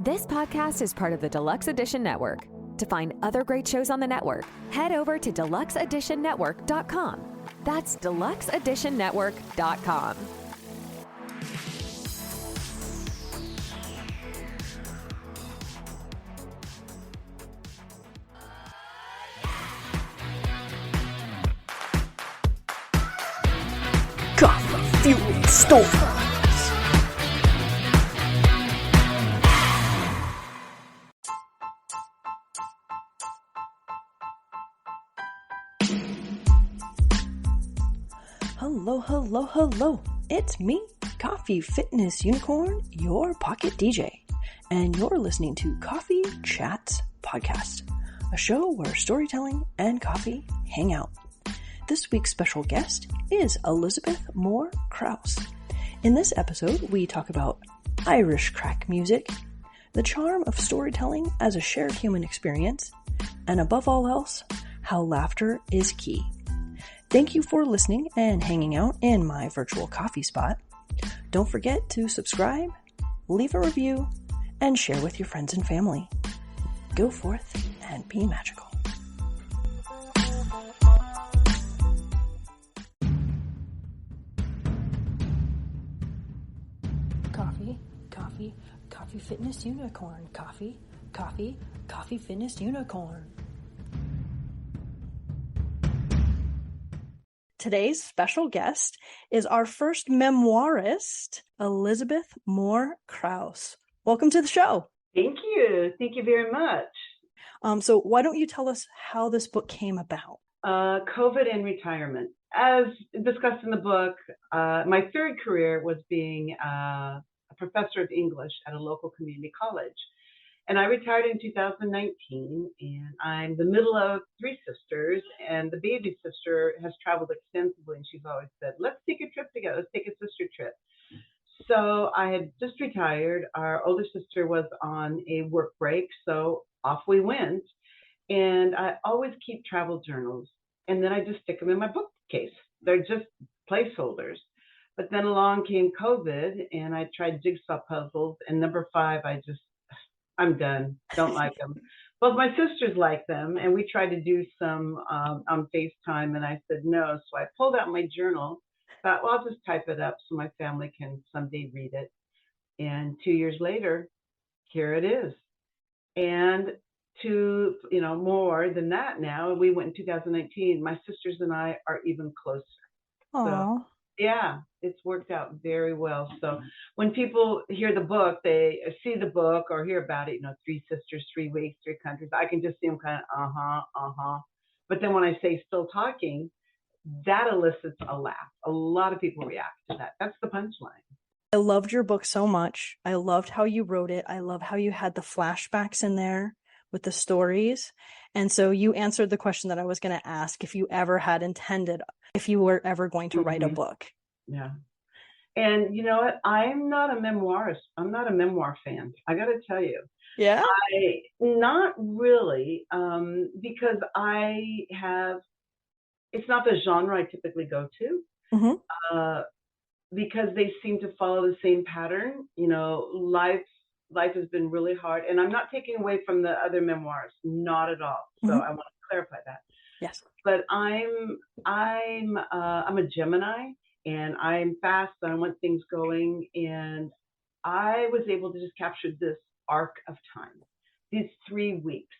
This podcast is part of the Deluxe Edition Network. To find other great shows on the network, head over to deluxeeditionnetwork.com. That's deluxeeditionnetwork.com. Coffee-fueled stories. Hello. It's me, Coffee Fitness Unicorn, your pocket DJ. And you're listening to Coffee Chats Podcast, a show where storytelling and coffee hang out. This week's special guest is Elizabeth Moore Kraus. In this episode, we talk about Irish Craic music, the charm of storytelling as a shared human experience, and above all else, how laughter is key. Thank you for listening and hanging out in my virtual coffee spot. Don't forget to subscribe, leave a review, and share with your friends and family. Go forth and be magical. Coffee Fitness Unicorn. Coffee Fitness Unicorn. Today's special guest is our first memoirist, Elizabeth Moore Kraus. Welcome to the show. Thank you. Thank you very much. So why don't you tell us how this book came about? COVID and retirement. As discussed in the book, my third career was being a professor of English at a local community college. And I retired in 2019, and I'm the middle of three sisters, and the baby sister has traveled extensively, and she's always said, let's take a trip together, let's take a sister trip. So I had just retired. Our older sister was on a work break, so off we went. And I always keep travel journals, and then I just stick them in my bookcase. They're just placeholders. But then along came COVID, and I tried jigsaw puzzles, and number 5, I'm done. Don't like them. Well, my sisters like them, and we tried to do some on FaceTime, and I said no. So I pulled out my journal, thought, well, I'll just type it up so my family can someday read it. And 2 years later, here it is. And to, more than that now, we went in 2019. My sisters and I are even closer. Aww. So, yeah, it's worked out very well. So when people hear the book, they see the book or hear about it, 3 sisters, 3 weeks, 3 countries. I can just see them kind of, But then when I say still talking, that elicits a laugh. A lot of people react to that. That's the punchline. I loved your book so much. I loved how you wrote it. I love how you had the flashbacks in there with the stories. And so you answered the question that I was going to ask, if you ever had intended, if you were ever going to write a book. Yeah. And you know what? I'm not a memoirist. I'm not a memoir fan. I got to tell you. Yeah. Not really, because it's not the genre I typically go to, because they seem to follow the same pattern. Life has been really hard, and I'm not taking away from the other memoirs, not at all. So I want to clarify that. Yes. But I'm a Gemini, and I'm fast, and I want things going, and I was able to just capture this arc of time, these 3 weeks.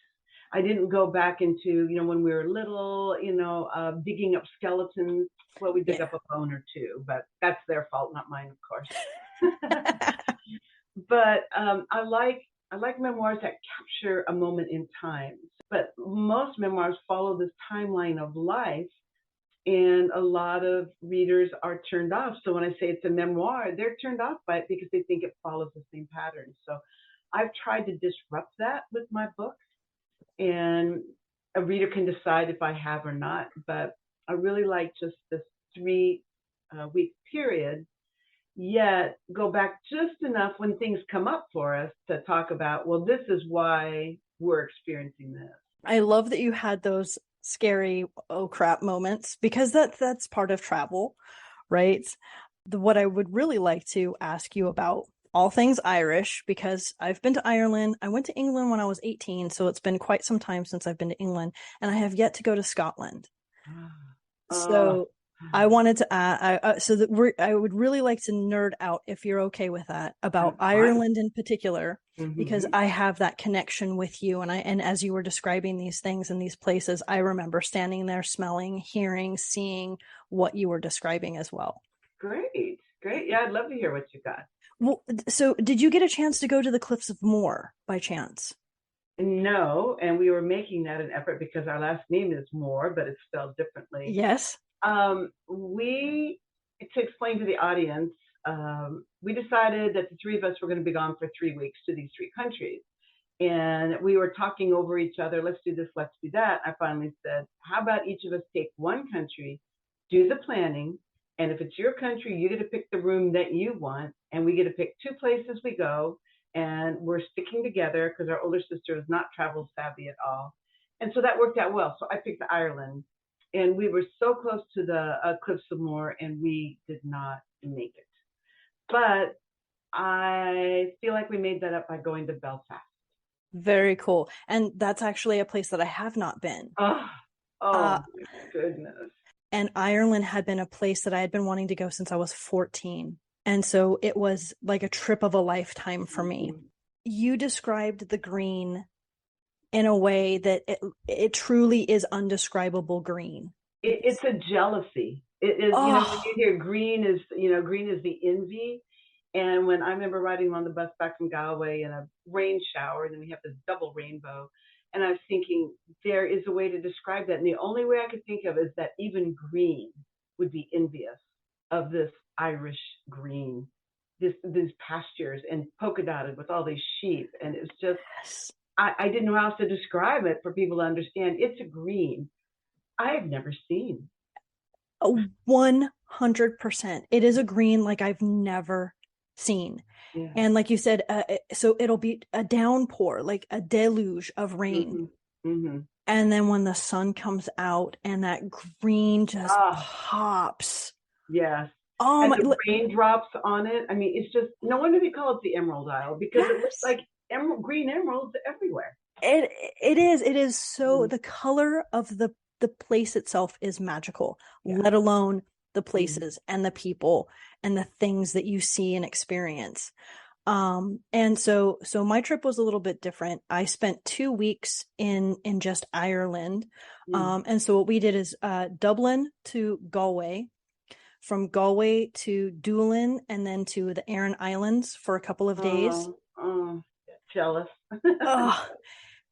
I didn't go back into, when we were little, digging up skeletons. Well, we dig up a bone or two, but that's their fault, not mine, of course. But I like memoirs that capture a moment in time. But most memoirs follow this timeline of life, and a lot of readers are turned off. So when I say it's a memoir, they're turned off by it because they think it follows the same pattern. So I've tried to disrupt that with my book, and a reader can decide if I have or not. But I really like just this 3-week period, yet go back just enough when things come up for us to talk about, well, this is why we're experiencing this. I love that you had those scary, oh crap moments, because that's part of travel, right? What I would really like to ask you about all things Irish because I've been to Ireland. I went to England when I was 18, so it's been quite some time since I've been to England, and I have yet to go to Scotland. Oh, So I wanted to so that I would really like to nerd out, if you're okay with that, about I'm fine. Ireland in particular, because Hmm. I have that connection with you, and as you were describing these things and these places, I remember standing there, smelling, hearing, seeing what you were describing as well. Great, great. Yeah, I'd love to hear what you got. Well, so did you get a chance to go to the Cliffs of Moher by chance? No, and we were making that an effort because our last name is Moore, but it's spelled differently. Yes. We, to explain to the audience, we decided that the three of us were going to be gone for 3 weeks to these three countries. And we were talking over each other, let's do this, let's do that. I finally said, how about each of us take one country, do the planning, and if it's your country, you get to pick the room that you want, and we get to pick two places we go, and we're sticking together because our older sister is not travel savvy at all. And so that worked out well. So I picked Ireland, and we were so close to the Cliffs of Moher, and we did not make it. But I feel like we made that up by going to Belfast. Very cool. And that's actually a place that I have not been. Oh, Uh, oh my goodness. and Ireland had been a place that I had been wanting to go since I was 14. And so it was like a trip of a lifetime for me. Mhm. You described the green in a way that it truly is undescribable green. It's a jealousy. It is, you know, when you Oh, hear green is, you know, green is the envy. And when I remember riding on the bus back from Galway in a rain shower, and then we have this double rainbow, and I was thinking there is a way to describe that. And the only way I could think of is that even green would be envious of this Irish green, these pastures and polka dotted with all these sheep. And it's just, yes. I didn't know how else to describe it for people to understand. It's a green I have never seen. 100%. It is a green like I've never seen. Yeah. And like you said, so it'll be a downpour, like a deluge of rain. Hmm. Hmm. And then when the sun comes out and that green just Ah, pops. yes. Oh And my, the raindrops on it. I mean, it's just no wonder they call it the Emerald Isle because it looks yes. like green emeralds everywhere. It it is so Mhm. the color of the place itself is magical, Yeah. let alone the Mhm. places and the people and the things that you see and experience. And so my trip was a little bit different. I spent 2 weeks in just Ireland. Mm. And so what we did is Dublin to Galway, from Galway to Doolin, and then to the Aran Islands for a couple of days. Oh, oh, jealous. Oh,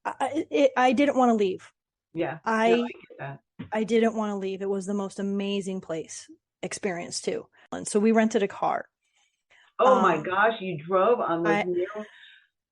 I didn't want to leave. Yeah. No, I I get that. I didn't want to leave. It was the most amazing place experience too. And so we rented a car. Oh my Um, gosh, you drove on those I narrow.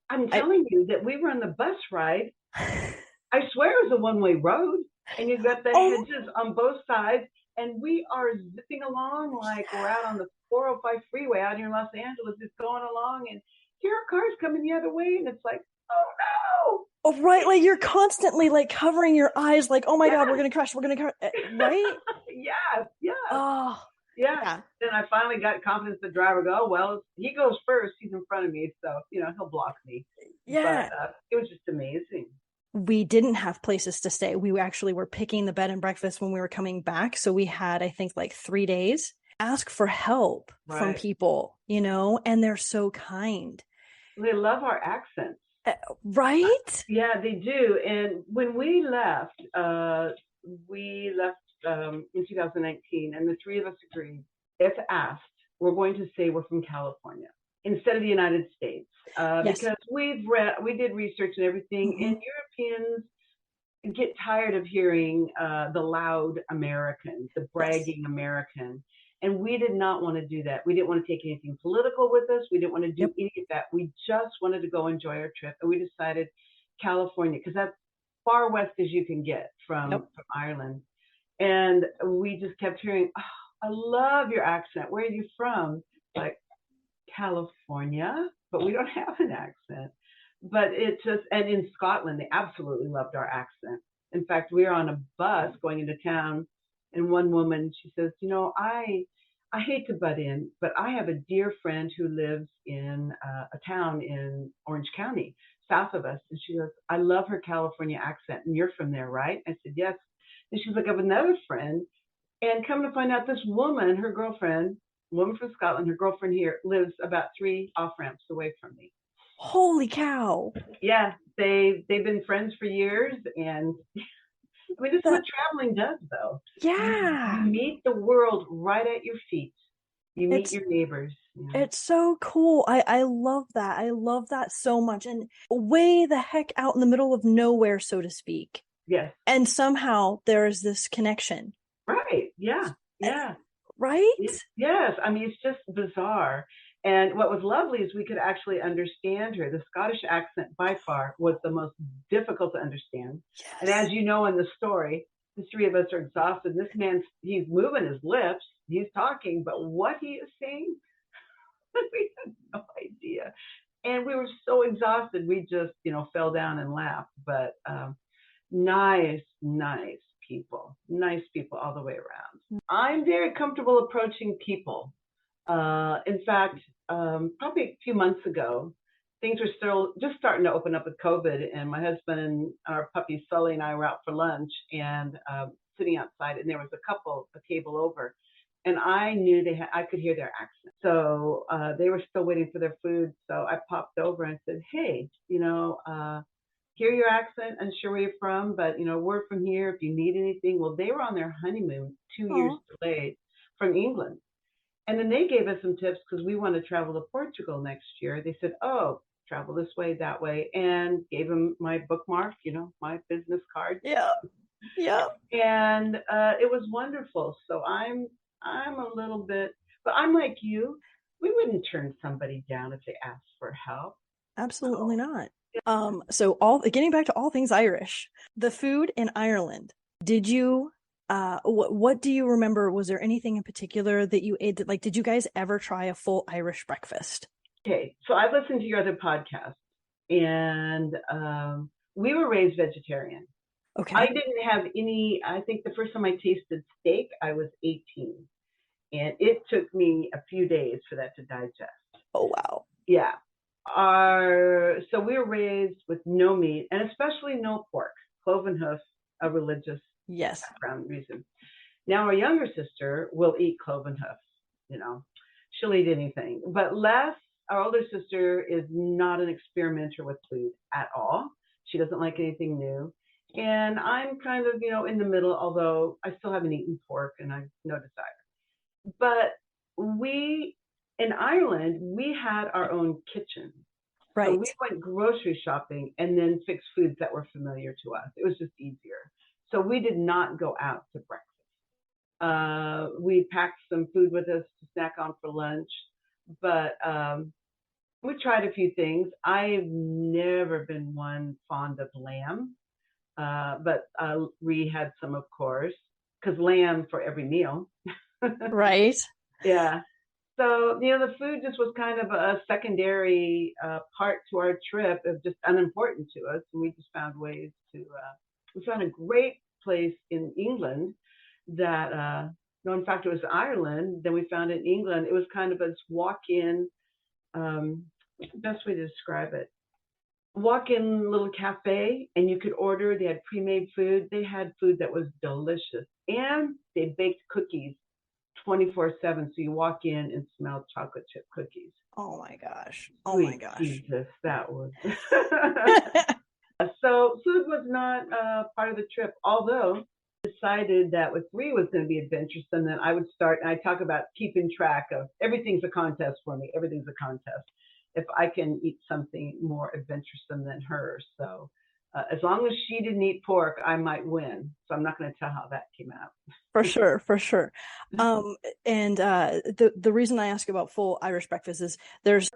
I'm I telling you that we were on the bus ride. I swear it was a one-way road, and you've got the oh hedges on both sides, and we are zipping along like we're out on the 405 freeway out here in Los Angeles, just going along, and here are cars coming the other way, and it's like, oh oh right, like you're constantly like covering your eyes, like oh my no, god, yes, we're gonna crash, right? yes, yes, Oh yeah. yeah, Then I finally got confidence the driver go, oh, well, he goes first, he's in front of me, so you know he'll block me. But yeah. it was just amazing. We didn't have places to stay. We actually were picking the bed and breakfast when we were coming back. So we had, I think, like 3 days. Ask for help from Right. people, and they're so kind. They love our accents. Right? Yeah, they do. And when we left in 2019, and the three of us agreed, if asked, we're going to say we're from California instead of the United States, Yes. because we did research and everything, Mm-hmm. and Europeans get tired of hearing the loud American, the Yes. bragging American. And we did not want to do that. We didn't want to take anything political with us. We didn't want to do Yep. any of that. We just wanted to go enjoy our trip. And we decided California, because that's far west as you can get Yep. from Ireland. And we just kept hearing, oh, I love your accent. Where are you from? Like, California, but we don't have an accent. But it just, and in Scotland, they absolutely loved our accent. In fact, we were on a bus going into town, and one woman, she says, you know, I hate to butt in, but I have a dear friend who lives in a town in Orange County, south of us. And she goes, I love her California accent. And you're from there, right? I said, yes. And she's like, I have another friend. And come to find out, this woman, her girlfriend, woman from Scotland, her girlfriend here, lives about 3 off ramps away from me. Holy cow. Yeah, they've been friends for years. And I mean, this is what traveling does, though. Yeah. You meet the world right at your feet. You meet your neighbors. It's so cool. I love that. I love that so much. And way the heck out in the middle of nowhere, so to speak. Yes. And somehow there is this connection. Right. Yeah. Yeah. Right? Yes. I mean, it's just bizarre. And what was lovely is we could actually understand her. The Scottish accent by far was the most difficult to understand. Yes. And as you know in the story, the 3 of us are exhausted. This man, he's moving his lips, he's talking, but what he is saying, we had no idea. And we were so exhausted, we just, fell down and laughed. But nice people all the way around. I'm very comfortable approaching people. In fact, probably a few months ago, things were still just starting to open up with COVID, and my husband and our puppy Sully and I were out for lunch and sitting outside, and there was a table over, and I knew I could hear their accent. So they were still waiting for their food. So I popped over and said, hey, hear your accent, unsure where you're from, but we're from here if you need anything. Well, they were on their honeymoon 2 years delayed from England. And then they gave us some tips because we want to travel to Portugal next year. They said, oh, travel this way, that way, and gave them my bookmark, my business card. Yeah. Yeah. And it was wonderful. So I'm a little bit, but I'm like you. We wouldn't turn somebody down if they asked for help. Absolutely not. So getting back to all things Irish, the food in Ireland, did you what do you remember? Was there anything in particular that you ate that, did you guys ever try a full Irish breakfast? Okay, so I've listened to your other podcast, and we were raised vegetarian. Okay. I didn't have I think the first time I tasted steak, I was 18, and it took me a few days for that to digest. Oh, wow. Yeah. So we were raised with no meat, and especially no pork, cloven hoof, a religious background reason. Now our younger sister will eat cloven hoof, she'll eat anything, but our older sister is not an experimenter with food at all. She doesn't like anything new. And I'm kind of, in the middle, although I still haven't eaten pork and I have no desire. But in Ireland, we had our own kitchen. Right. So we went grocery shopping and then fixed foods that were familiar to us. It was just easier. So we did not go out to breakfast. We packed some food with us to snack on for lunch, but we tried a few things. I've never been one fond of lamb, but we had some, of course, because lamb for every meal. Right. Yeah. So, the food just was kind of a secondary part to our trip, of just unimportant to us. And we just found ways we found a great place in England that, no, in fact, it was Ireland. Then we found it in England. It was kind of a walk-in, what's the best way to describe it? Walk-in little cafe, and you could order. They had pre-made food. They had food that was delicious. And they baked cookies 24/7, so you walk in and smell chocolate chip cookies. Oh my gosh. Sweet Jesus, that was. So food was not part of the trip, although I decided that with 3 was going to be adventuresome. Then I would start, and I talk about keeping track of everything's a contest for me. Everything's a contest. If I can eat something more adventuresome than her. So as long as she didn't eat pork, I might win. So I'm not going to tell how that came out. For sure. And the reason I ask about full Irish breakfast is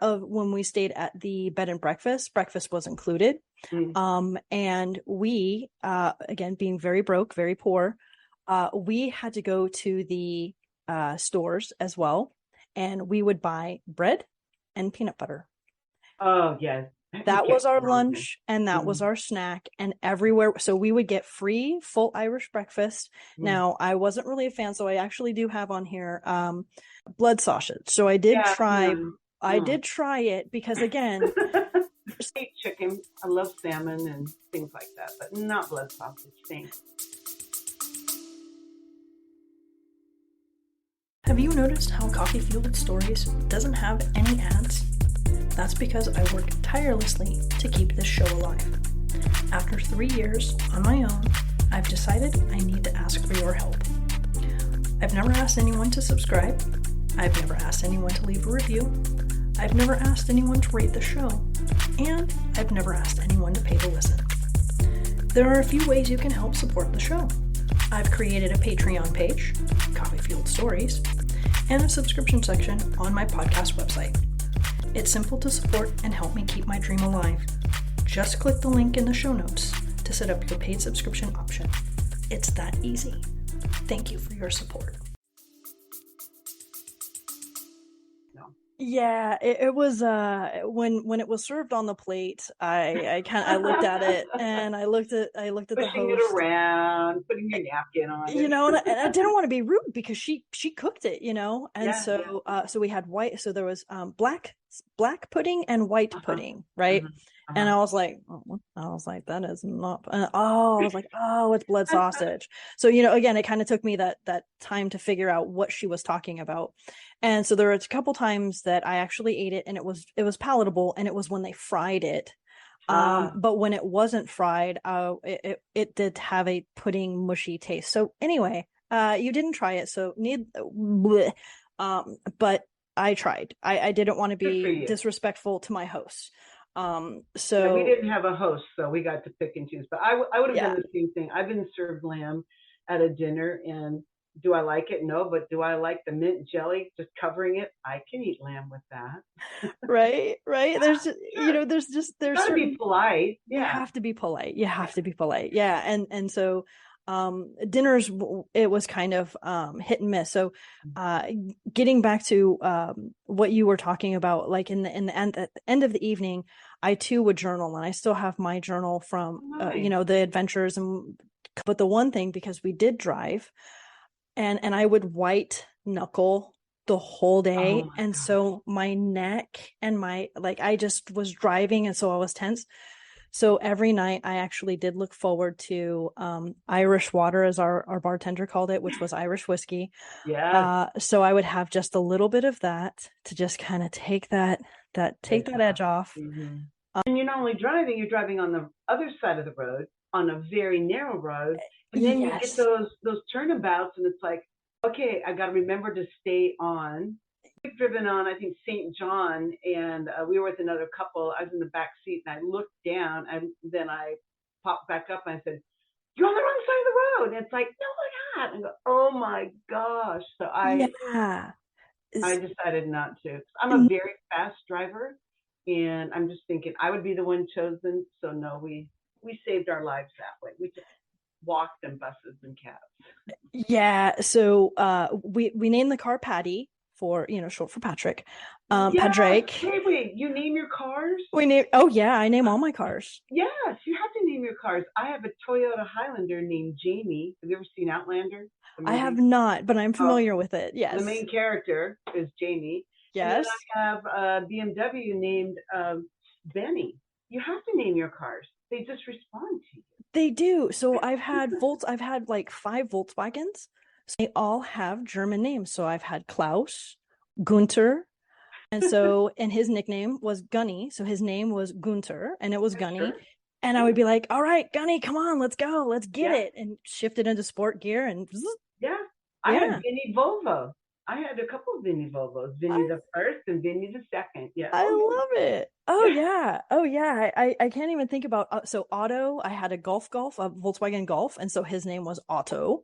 when we stayed at the bed and breakfast was included. And we, again, being very broke, very poor, we had to go to the stores as well, and we would buy bread and peanut butter. Oh, yes. That can't was our go wrong with lunch and that was it. our snack, and everywhere. So we would get free full Irish breakfast. Mm. Now, I wasn't really a fan, so I actually do have on here blood sausage. So I did Yeah, try yeah. I did try it because again, I eat chicken. I love salmon and things like that, but not blood sausage. Thanks. Have you noticed how Coffee Fueled Stories doesn't have any ads? That's because I work tirelessly to keep this show alive. After 3 years on my own, I've decided I need to ask for your help. I've never asked anyone to subscribe. I've never asked anyone to leave a review. I've never asked anyone to rate the show. And I've never asked anyone to pay to listen. There are a few ways you can help support the show. I've created a Patreon page, Coffee Fueled Stories, and a subscription section on my podcast website. It's simple to support and help me keep my dream alive. Just click the link in the show notes to set up your paid subscription option. It's that easy. Thank you for your support. yeah, it was when it was served on the plate, I looked at it and I looked at the Pushing host. it around, putting your napkin on it. And I didn't want to be rude because she cooked it, and Yeah, so so we had white, so there was black pudding and white pudding, right? And I was like, that is not. I was like, oh, it's blood sausage. So again, it kind of took me that time to figure out what she was talking about. And so there were a couple times that I actually ate it, and it was palatable, and it was when they fried it. But when it wasn't fried, it did have a pudding mushy taste. So anyway, you didn't try it, so but I tried. I didn't want to be disrespectful to my host. So we didn't have a host, so we got to pick and choose. But I would have done the same thing. I've been served lamb at a dinner, and do I like it? No, but do I like the mint jelly just covering it? I can eat lamb with that. right. There's just, there's gotta be polite. You have to be polite. Yeah, and so dinners, it was kind of hit and miss. So getting back to what you were talking about, like in the end, at the end of the evening, I too would journal, and I still have my journal from the adventures. But the one thing, because we did drive, and I would white knuckle the whole day, and so my neck and I just was driving, and so I was tense. So every night I actually did look forward to Irish water, as our bartender called it, which was Irish whiskey. Yeah. So I would have just a little bit of that to just kind of take that edge off. And you're not only driving, you're driving on the other side of the road, on a very narrow road. And then you get those turnabouts, and it's like, okay, I got to remember to stay on. We've driven on, I think, St. John, and we were with another couple. I was in the back seat, and I looked down, and then I popped back up, and I said, "You're on the wrong side of the road." And it's like, "No, we're not." And I go, "Oh my gosh!" So I decided not to. I'm a very fast driver, and I'm just thinking I would be the one chosen. So no, we saved our lives that way. We just walked in buses and cabs. Yeah. So we named the car Patty, for short for Patrick. Patrick. Wait, you name your cars? I name all my cars. Yes, you have to name your cars. I have a Toyota Highlander named Jamie. Have you ever seen Outlander? I have not, but I'm familiar with it. Yes. The main character is Jamie. Yes. And then I have a BMW named Benny. You have to name your cars. They just respond to you. They do. So I've had like 5 Volkswagens. So they all have German names. So I've had Klaus, Gunther, and his nickname was Gunny. So his name was Gunther, and it was Gunny. Sure. And I would be like, "All right, Gunny, come on, let's go, let's get it," and shift it into sport gear. And I had Vinny Volvo. I had a couple of Vinny Volvos, Vinny the first and Vinny the second. Yeah, I love it. Oh yeah. I can't even think about. So Otto, I had a Golf, a Volkswagen Golf, and so his name was Otto.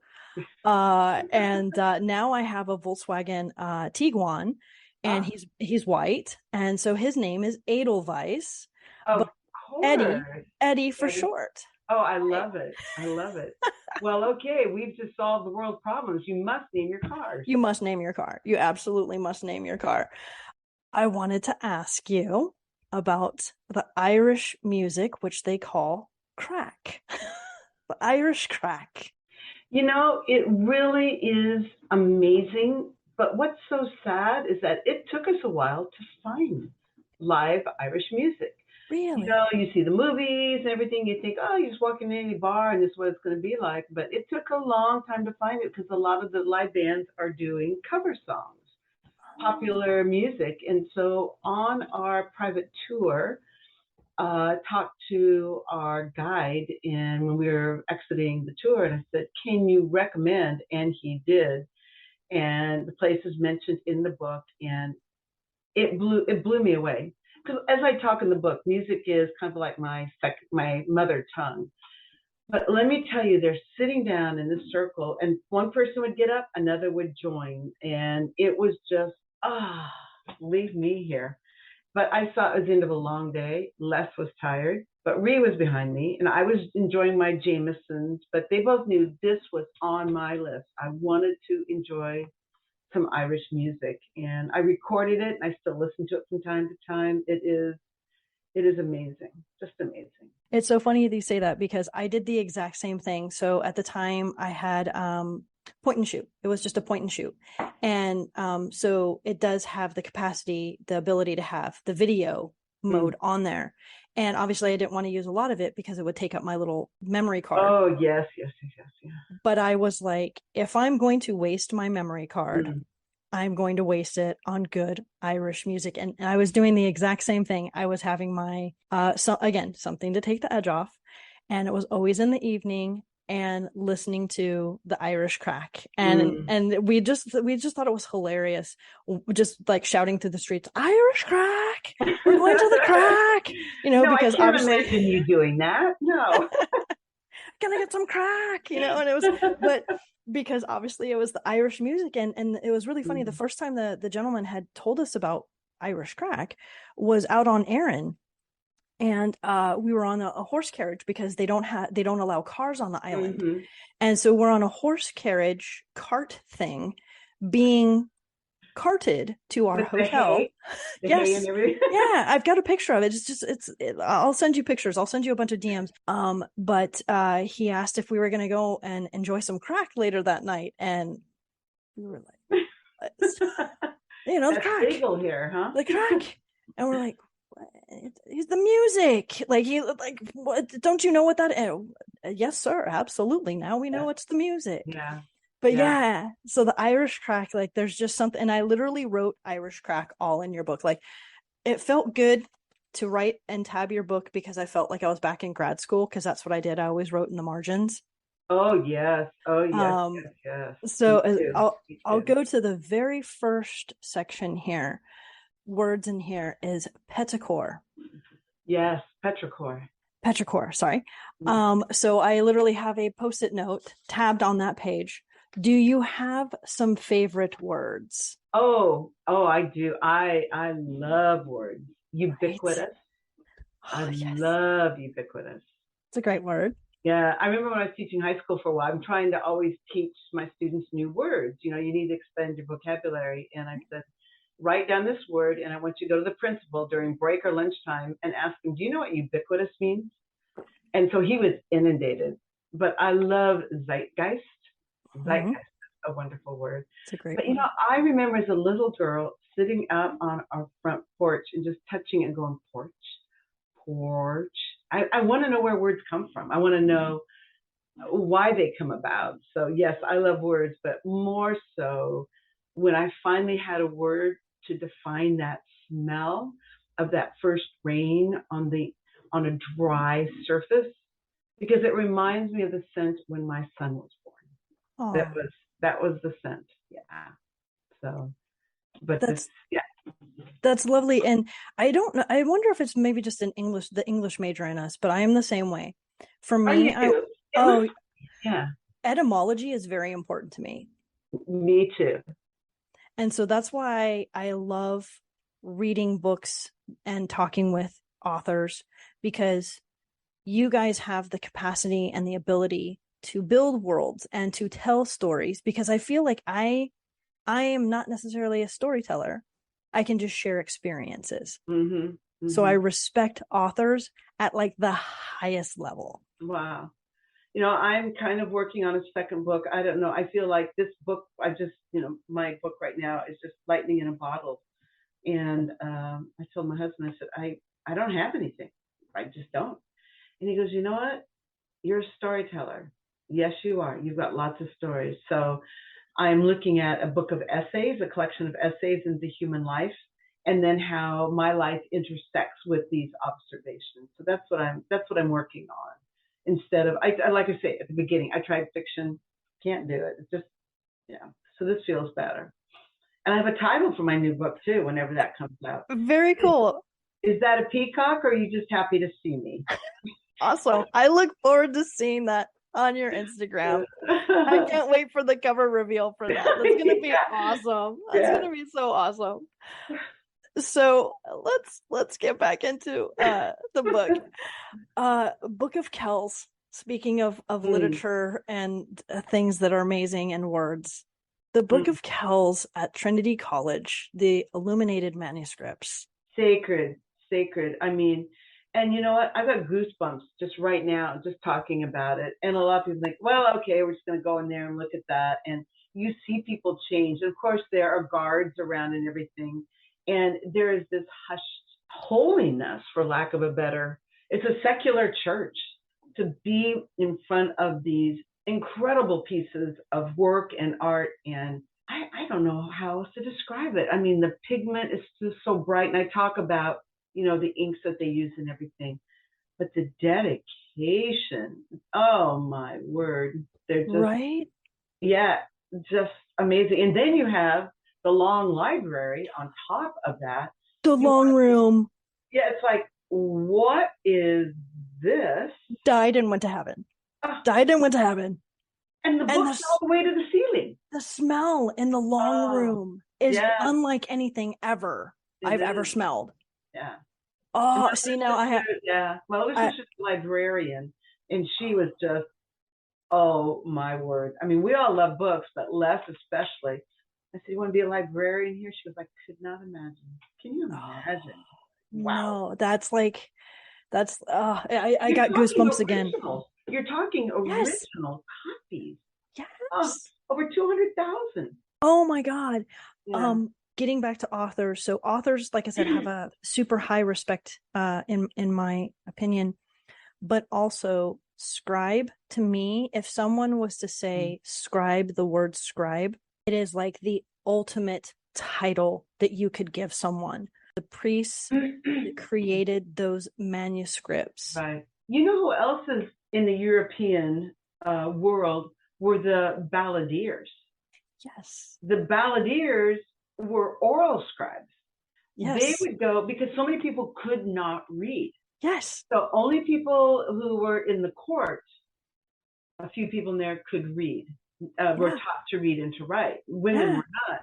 And now I have a Volkswagen Tiguan, and he's white, and so his name is Edelweiss. Of course, Eddie for short. Oh, I love it. Well, okay, we've just solved the world's problems. You must name your cars. You must name your car. You absolutely must name your car. I wanted to ask you, about the Irish music, which they call Craic. The Irish Craic. It really is amazing. But what's so sad is that it took us a while to find live Irish music. Really? You see the movies and everything, you think, oh, you just walk in any bar and this is what it's going to be like. But it took a long time to find it because a lot of the live bands are doing cover songs, popular music. And so on our private tour, talked to our guide when we were exiting the tour, and I said, can you recommend? And he did. And the place is mentioned in the book, and it blew me away. Because as I talk in the book, music is kind of like my mother tongue. But let me tell you, they're sitting down in this circle, and one person would get up, another would join. And it was just, leave me here. But I saw it was the end of a long day. Les was tired, but Ree was behind me, and I was enjoying my Jamesons. But they both knew this was on my list. I wanted to enjoy some Irish music, and I recorded it, and I still listen to it from time to time. It is amazing, just amazing. It's so funny that you say that because I did the exact same thing. So at the time I had point and shoot. It was just a point and shoot. And so it does have the ability to have the video mode on there. And obviously I didn't want to use a lot of it because it would take up my little memory card. Oh, yes. Yeah. But I was like, if I'm going to waste my memory card, I'm going to waste it on good Irish music. And I was doing the exact same thing. I was having my, something to take the edge off. And it was always in the evening and listening to the Irish Craic. And we just thought it was hilarious. Just like shouting through the streets, Irish Craic, we're going to the Craic, no, because I can't obviously imagine you doing that. No. Can I get some Craic? And it was, but because obviously it was the Irish music, and it was really funny. The first time the gentleman had told us about Irish Craic was out on Erin, and we were on a horse carriage because they don't allow cars on the island, and so we're on a horse carriage cart thing, being carted to our hotel. Yes. Yeah, I've got a picture of it. I'll send you pictures. I'll send you a bunch of DMs. But he asked if we were going to go and enjoy some Craic later that night, and we were like, the Craic legal here, huh? The Craic, and we're like, it's the music. What? Don't you know what that is? Yes, sir. Absolutely. Now we know it's the music. Yeah. But yeah, so the Irish Craic, there's just something, and I literally wrote Irish Craic all in your book. It felt good to write and tab your book because I felt like I was back in grad school, because that's what I did. I always wrote in the margins. Oh yes. Yes. So I'll go to the very first section here. Words in here is petrichor. Yes, petrichor. Petrichor, sorry. So I literally have a post-it note tabbed on that page. Do you have some favorite words? Oh, I do. I love words. Ubiquitous. Right. I love ubiquitous. It's a great word. Yeah, I remember when I was teaching high school for a while, I'm trying to always teach my students new words. You need to expand your vocabulary. And I said, write down this word, and I want you to go to the principal during break or lunchtime and ask him, do you know what ubiquitous means? And so he was inundated. But I love zeitgeist. Zeitgeist is a wonderful word. It's a great word. But I remember as a little girl sitting out on our front porch and just touching it and going, porch. I want to know where words come from. I want to know why they come about. So yes, I love words, but more so when I finally had a word to define that smell of that first rain on a dry surface, because it reminds me of the scent when my son was born. Aww. That was the scent. Yeah. So, but that's lovely. And I don't know, I wonder if it's maybe just the English major in us, but I am the same way. For me, yeah. Etymology is very important to me. Me too. And so that's why I love reading books and talking with authors, because you guys have the capacity and the ability to build worlds and to tell stories, because I feel like I am not necessarily a storyteller. I can just share experiences. So I respect authors at like the highest level. Wow. I'm kind of working on a second book. I don't know. I feel like this book, my book right now is just lightning in a bottle. And I told my husband, I said, I don't have anything. I just don't. And he goes, you know what? You're a storyteller. Yes, you are. You've got lots of stories. So I'm looking at a book of essays, a collection of essays into human life, and then how my life intersects with these observations. So that's what I'm working on. Instead of, I like I say at the beginning, I tried fiction, can't do it. It's just, so this feels better. And I have a title for my new book too, whenever that comes out. Very cool. Is that a peacock, or are you just happy to see me? Awesome. I look forward to seeing that on your Instagram. I can't wait for the cover reveal for that. That's going to be awesome. That's going to be so awesome. So let's get back into the book. Book of Kells. Speaking of literature and things that are amazing and words, the Book of Kells at Trinity College, the illuminated manuscripts. Sacred. I mean, and you know what? I've got goosebumps just right now, just talking about it. And a lot of people think, well, okay, we're just going to go in there and look at that. And you see people change. And of course, there are guards around and everything. And there is this hushed holiness, for lack of a better, it's a secular church. To be in front of these incredible pieces of work and art, and I don't know how else to describe it. I mean, the pigment is just so bright, and I talk about, the inks that they use and everything, but the dedication, oh my word, they're just, right? Yeah, just amazing. And then you have the long library on top of that. The long room. Yeah, it's like, what is this? Died and went to heaven. Died and went to heaven. And the books all the way to the ceiling. The smell in the long room is unlike anything ever I've ever smelled. Yeah. Oh, see, now I have. Yeah. Well, this is just a librarian, and she was just, oh my word. I mean, we all love books, but Les especially. I said, you want to be a librarian here? She was like, could not imagine. Can you imagine? Wow. No, that's like, I got goosebumps again. You're talking original copies. Yes. Over 200,000. Oh my God. Yeah. Getting back to authors. So authors, like I said, have a super high respect in my opinion, but also scribe, to me, if someone was to say scribe, the word scribe, it is like the ultimate title that you could give someone. The priests that created those manuscripts. Right. You know who else is in the European world were the balladeers. Yes. The balladeers were oral scribes. Yes. They would go, because so many people could not read. Yes. So only people who were in the court, a few people in there could read, were taught to read and to write. Women were not.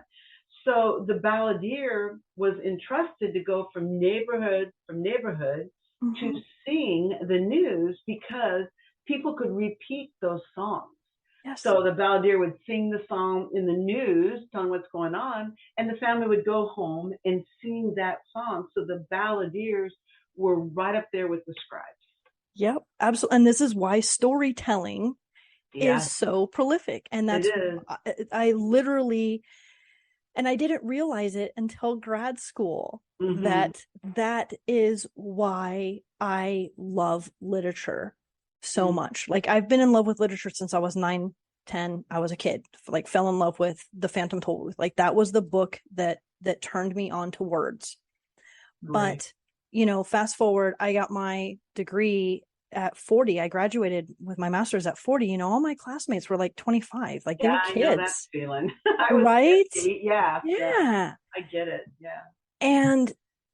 So the balladeer was entrusted to go from neighborhood to sing the news, because people could repeat those songs. Yes. So the balladeer would sing the song in the news, telling what's going on, and the family would go home and sing that song. So the balladeers were right up there with the scribes. Yep, absolutely. And this is why storytelling is so prolific. And that's, I literally, and I didn't realize it until grad school, that is why I love literature so much. Like, I've been in love with literature since I was 9, 10. I was a kid, like fell in love with The Phantom Tollbooth. Like, that was the book that turned me on to words. Right. But, fast forward, I got my degree at 40. I graduated with my master's at 40. All my classmates were like 25, like they were kids. I know that feeling. Right? 50. Yeah. I get it. Yeah.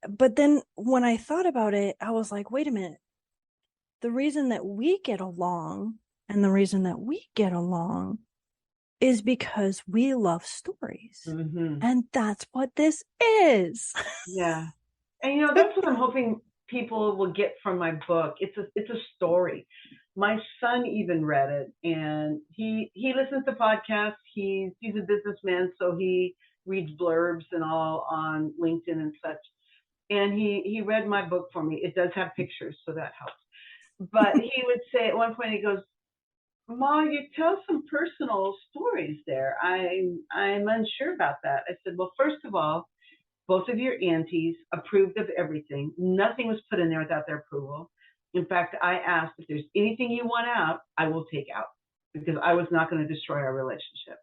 But then when I thought about it, I was like, wait a minute. The reason that we get along is because we love stories. And that's what this is. Yeah. And that's what I'm hoping people will get from my book. It's a story. My son even read it, and he listens to podcasts. He's a businessman, so he reads blurbs and all on LinkedIn and such. And he read my book for me. It does have pictures, so that helps. But he would say at one point, he goes, Ma, you tell some personal stories there. I'm unsure about that. I said, well, first of all, both of your aunties approved of everything. Nothing was put in there without their approval. In fact, I asked if there's anything you want out, I will take out, because I was not going to destroy our relationship.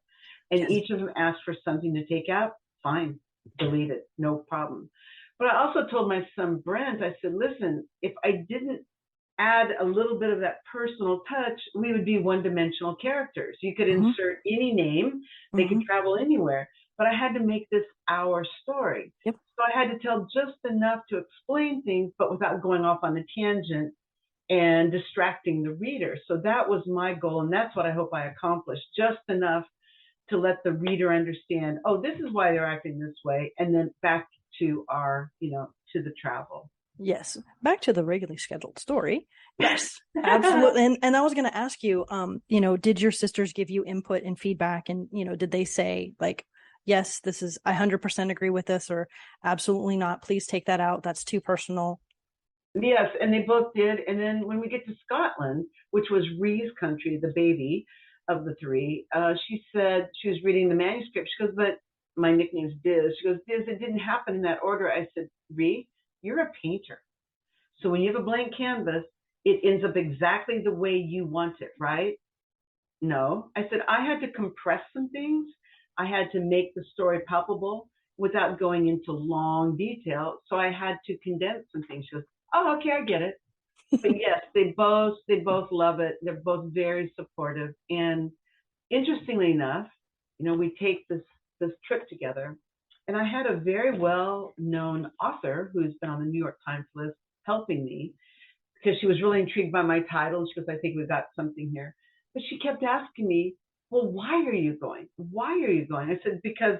And Yes. each of them asked for something to take out. Fine, delete it, no problem. But I also told my son Brent, I said, listen, if I didn't add a little bit of that personal touch, we would be one-dimensional characters. You could insert any name, they could travel anywhere, but I had to make this our story. Yep. So I had to tell just enough to explain things, but without going off on a tangent and distracting the reader. So that was my goal, and that's what I hope I accomplished, just enough to let the reader understand, oh, this is why they're acting this way, and then back to our, to the travel. Yes. Back to the regularly scheduled story. Yes, absolutely. And I was going to ask you, did your sisters give you input and feedback? And, did they say like, yes, this is, I 100% agree with this, or absolutely not, please take that out, that's too personal? Yes, and they both did. And then when we get to Scotland, which was Ree's country, the baby of the three, she said she was reading the manuscript. She goes, but my nickname's Diz. She goes, Diz, it didn't happen in that order. I said, Ree, you're a painter. So when you have a blank canvas, it ends up exactly the way you want it, right? No. I said, I had to compress some things. I had to make the story palpable without going into long detail. So I had to condense some things. She goes, oh, okay, I get it. But yes, they both love it. They're both very supportive. And interestingly enough, we take this trip together. And I had a very well-known author who's been on the New York Times list helping me, because she was really intrigued by my title. She goes, I think we've got something here. But she kept asking me, well, why are you going? Why are you going? I said, because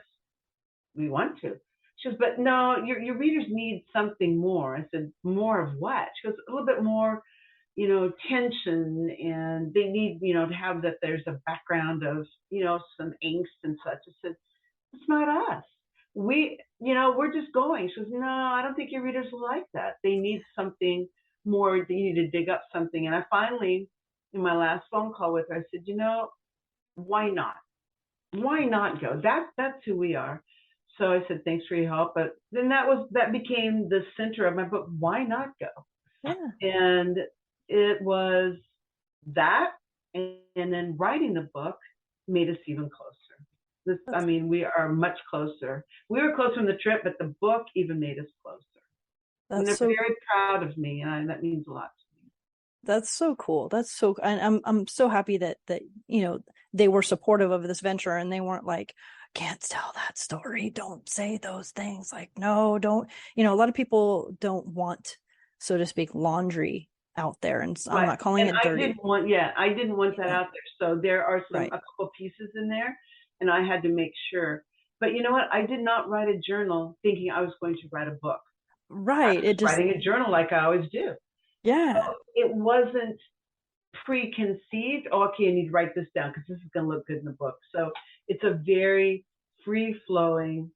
we want to. She goes, but no, your readers need something more. I said, more of what? She goes, a little bit more, tension, and they need, to have that there's a background of, some angst and such. I said, it's not us. We're just going. She goes, no, I don't think your readers will like that. They need something more. They need to dig up something. And I finally, in my last phone call with her, I said, why not? Why not go? That's who we are. So I said, thanks for your help. But then that became the center of my book. Why not go? Yeah. And it was that, and then writing the book made us even closer. We are much closer. We were closer in the trip, but the book even made us closer. And they're very proud of me, and that means a lot to me. That's so cool. And I'm so happy that they were supportive of this venture, and they weren't like, can't tell that story, don't say those things, like, no, don't. A lot of people don't want, so to speak, laundry out there, and right. I'm not calling it dirty. I didn't want that out there. So there are a couple pieces in there, and I had to make sure. But you know what? I did not write a journal thinking I was going to write a book. Right. I was writing a journal like I always do. Yeah. So it wasn't preconceived. Oh, okay, I need to write this down because this is going to look good in the book. So it's a very free-flowing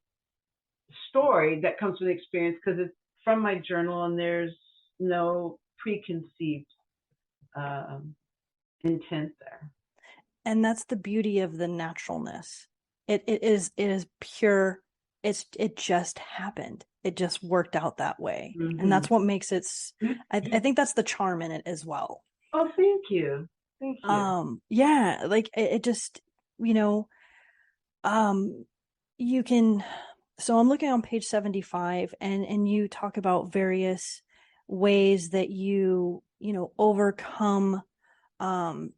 story that comes from the experience, because it's from my journal, and there's no preconceived intent there. And that's the beauty of the naturalness. It is pure. It just happened. It just worked out that way. Mm-hmm. And that's what makes it, I think that's the charm in it as well. Oh, thank you. Thank you. Yeah, like it just, you can, so I'm looking on page 75, and you talk about various ways that you overcome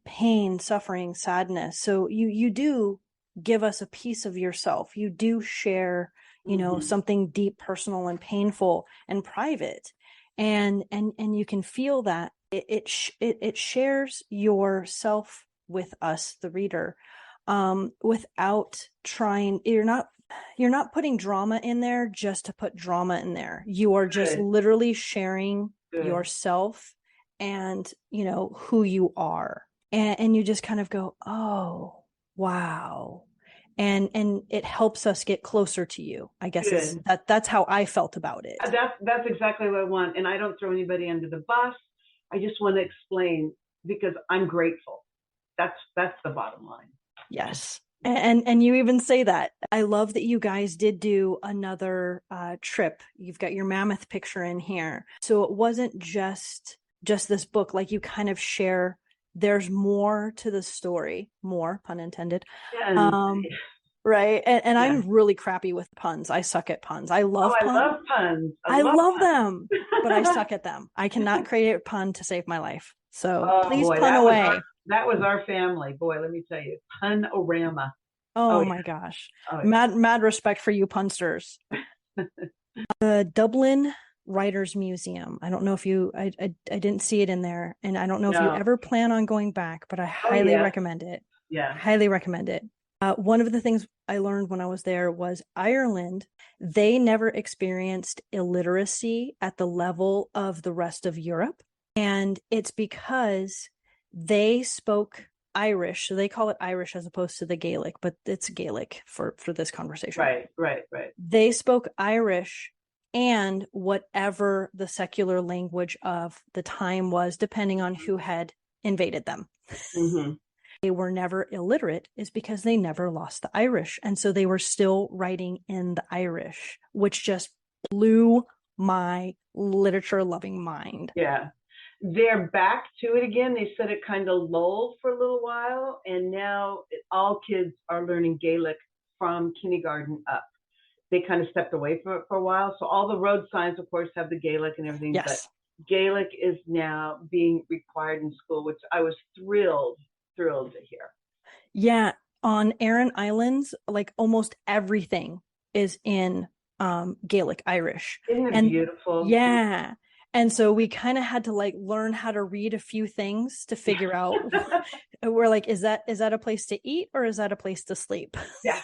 pain, suffering, sadness. So you do give us a piece of yourself. You do share, something deep, personal, and painful and private. And you can feel that it shares yourself with us, the reader, without trying. You're not putting drama in there just to put drama in there. You are just literally sharing yourself and who you are, and you just kind of go, oh wow. and it helps us get closer to you, I guess. Is Good. that's how I felt about it. That's exactly what I want. And I don't throw anybody under the bus. I just want to explain because I'm grateful. That's the bottom line. Yes. And you even say that. I love that you guys did do another trip. You've got your mammoth picture in here. So it wasn't just this book, like you kind of share, there's more to the story, more, pun intended. Yeah, right. And yeah. I'm really crappy with puns. I suck at puns. I love puns. I love puns. I love them, but I suck at them. I cannot create a pun to save my life. So please pun away. That was our family. Boy, let me tell you, pun-orama. Oh my gosh. Oh, yeah. Mad respect for you punsters. The Dublin Writers Museum. I don't know if I didn't see it in there. And I don't know if you ever plan on going back, but I highly recommend it. Yeah. Highly recommend it. One of the things I learned when I was there was Ireland, they never experienced illiteracy at the level of the rest of Europe. And it's because they spoke Irish, so they call it Irish as opposed to the Gaelic, but it's Gaelic for this conversation. Right. They spoke Irish and whatever the secular language of the time was, depending on who had invaded them. Mm-hmm. They were never illiterate is because they never lost the Irish. And so they were still writing in the Irish, which just blew my literature-loving mind. Yeah. They're back to it again. They said it kind of lulled for a little while, and now all kids are learning Gaelic from kindergarten up. They kind of stepped away from it for a while. So all the road signs, of course, have the Gaelic and everything. Yes. But Gaelic is now being required in school, which I was thrilled to hear. Yeah. On Aran Islands, like almost everything is in Gaelic Irish. Isn't it beautiful? Yeah. And so we kind of had to like learn how to read a few things to figure out. We're like, is that a place to eat or is that a place to sleep? Yeah.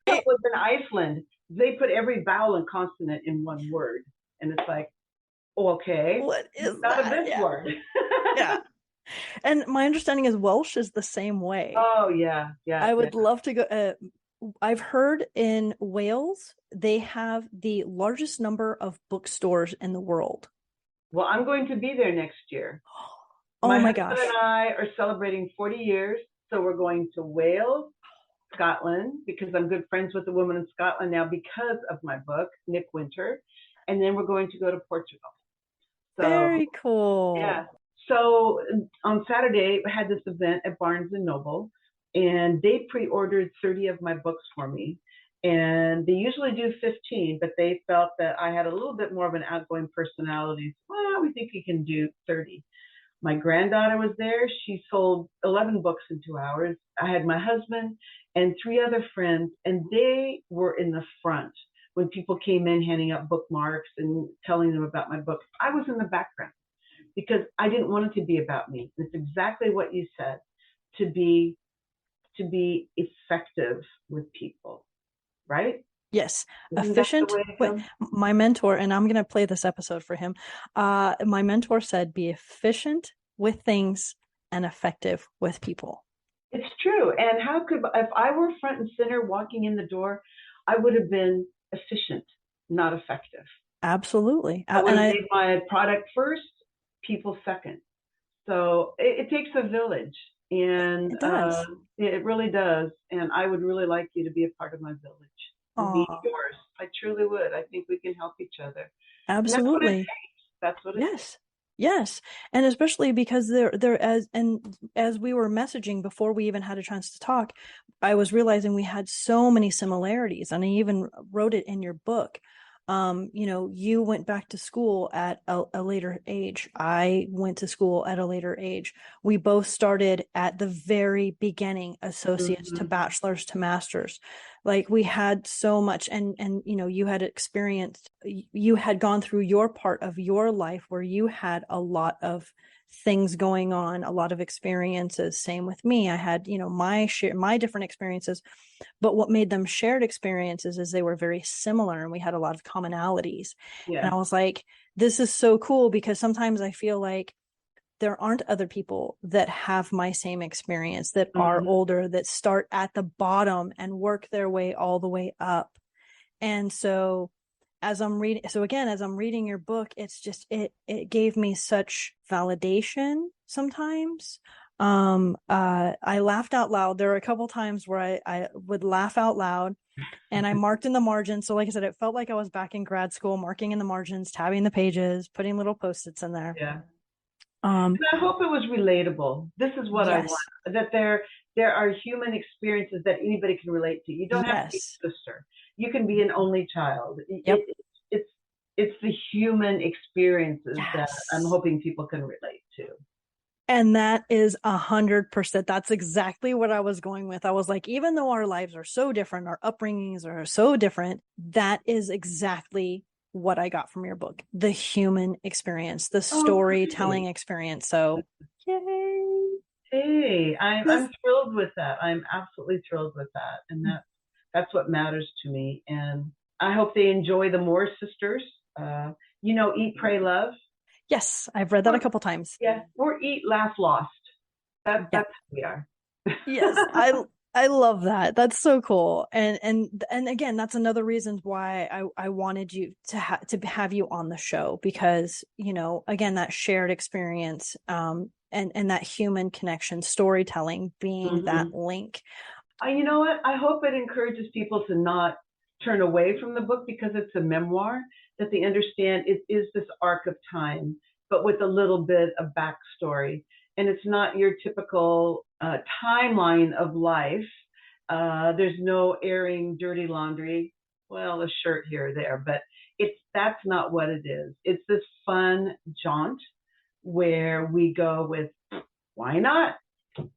It was in Iceland. They put every vowel and consonant in one word. And it's like, okay. What is that? Not this word. Yeah. And my understanding is Welsh is the same way. Oh, yeah. I would love to go. I've heard in Wales, they have the largest number of bookstores in the world. Well, I'm going to be there next year. My gosh. My husband and I are celebrating 40 years. So we're going to Wales, Scotland, because I'm good friends with the woman in Scotland now because of my book, Nick Winter. And then we're going to go to Portugal. So, very cool. Yeah. So on Saturday, I had this event at Barnes & Noble, and they pre-ordered 30 of my books for me. And they usually do 15, but they felt that I had a little bit more of an outgoing personality. Well, we think we can do 30. My granddaughter was there. She sold 11 books in 2 hours. I had my husband and 3 other friends, and they were in the front when people came in handing out bookmarks and telling them about my book. I was in the background because I didn't want it to be about me. It's exactly what you said, to be effective with people. Right? Yes. Efficient. My mentor, and I'm going to play this episode for him. My mentor said, be efficient with things and effective with people. It's true. And if I were front and center walking in the door, I would have been efficient, not effective. Absolutely. I would have made my product first, people second. So it takes a village. And it does. It really does. And I would really like you to be a part of my village. And be yours. I truly would. I think we can help each other. Absolutely. That's what it takes. Yes. And especially because as we were messaging before we even had a chance to talk, I was realizing we had so many similarities. And I even wrote it in your book. You went back to school at a later age. I went to school at a later age. We both started at the very beginning, associates to bachelor's to master's. Like we had so much, and you had gone through your part of your life where you had a lot of things going on, a lot of experiences. Same with me. I had, my different experiences, but what made them shared experiences is they were very similar and we had a lot of commonalities. Yeah. And I was like, this is so cool because sometimes I feel like there aren't other people that have my same experience, that are older, that start at the bottom and work their way all the way up. And so as I'm reading your book, it's just, it gave me such validation sometimes. I laughed out loud. There were a couple times where I would laugh out loud, and I marked in the margins. So like I said, it felt like I was back in grad school, marking in the margins, tabbing the pages, putting little Post-its in there. Yeah. And I hope it was relatable. This is what I want, that there are human experiences that anybody can relate to. You don't have to be a sister. You can be an only child. Yep. It's the human experiences that I'm hoping people can relate to. And that is 100%. That's exactly what I was going with. I was like, even though our lives are so different, our upbringings are so different, that is exactly what I got from your book. The human experience, the storytelling experience. So, yay. Hey, I'm thrilled with that. I'm absolutely thrilled with that. And that's what matters to me. And I hope they enjoy the Moore sisters. Eat, Pray, Love. Yes, I've read that a couple times. Yeah, or Eat, Laugh, Lost. That's who we are. Yes, I love that. That's so cool. And again, that's another reason why I wanted you to have you on the show, because, again, that shared experience, and that human connection, storytelling being that link. You know what? I hope it encourages people to not turn away from the book because it's a memoir, that they understand it is this arc of time, but with a little bit of backstory. And it's not your typical timeline of life. There's no airing dirty laundry. Well, a shirt here or there, but that's not what it is. It's this fun jaunt where we go with, why not?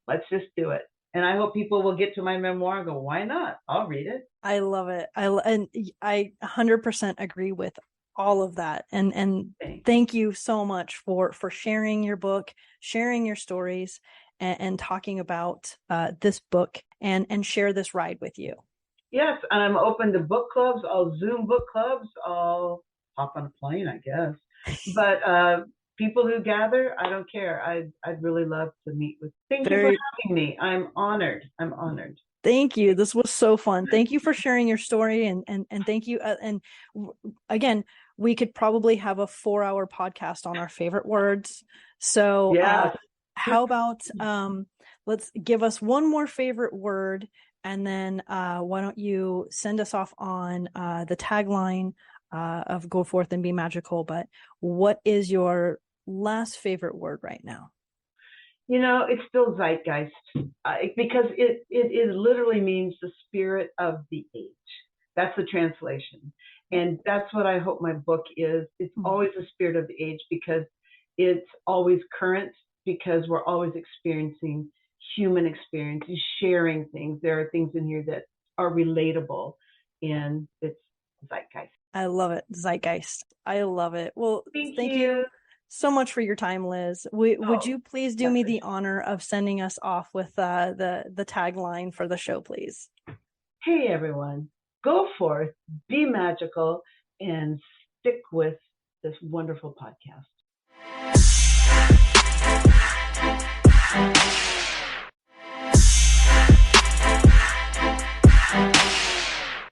Let's just do it. And I hope people will get to my memoir and go, why not? I'll read it. I love it. And I 100% agree with all of that. And thank you so much for sharing your book, sharing your stories, and talking about this book and share this ride with you. Yes, and I'm open to book clubs. I'll Zoom book clubs. I'll hop on a plane, I guess. But people who gather, I don't care. I'd really love to meet with. Thank you for having me. I'm honored. Thank you. This was so fun. Thank you for sharing your story, and thank you. And again, we could probably have a 4-hour podcast on our favorite words. So how about let's give us one more favorite word, and then why don't you send us off on the tagline of Go Forth and Be Magical. But what is your last favorite word right now? It's still zeitgeist, because it literally means the spirit of the age. That's the translation. And that's what I hope my book is. It's always the spirit of the age, because it's always current, because we're always experiencing human experiences, sharing things. There are things in here that are relatable, and it's zeitgeist. I love it. Zeitgeist. I love it. Well, thank you so much for your time, Liz. Would you please do me the honor of sending us off with the tagline for the show, please? Hey, everyone. Go forth, be magical, and stick with this wonderful podcast.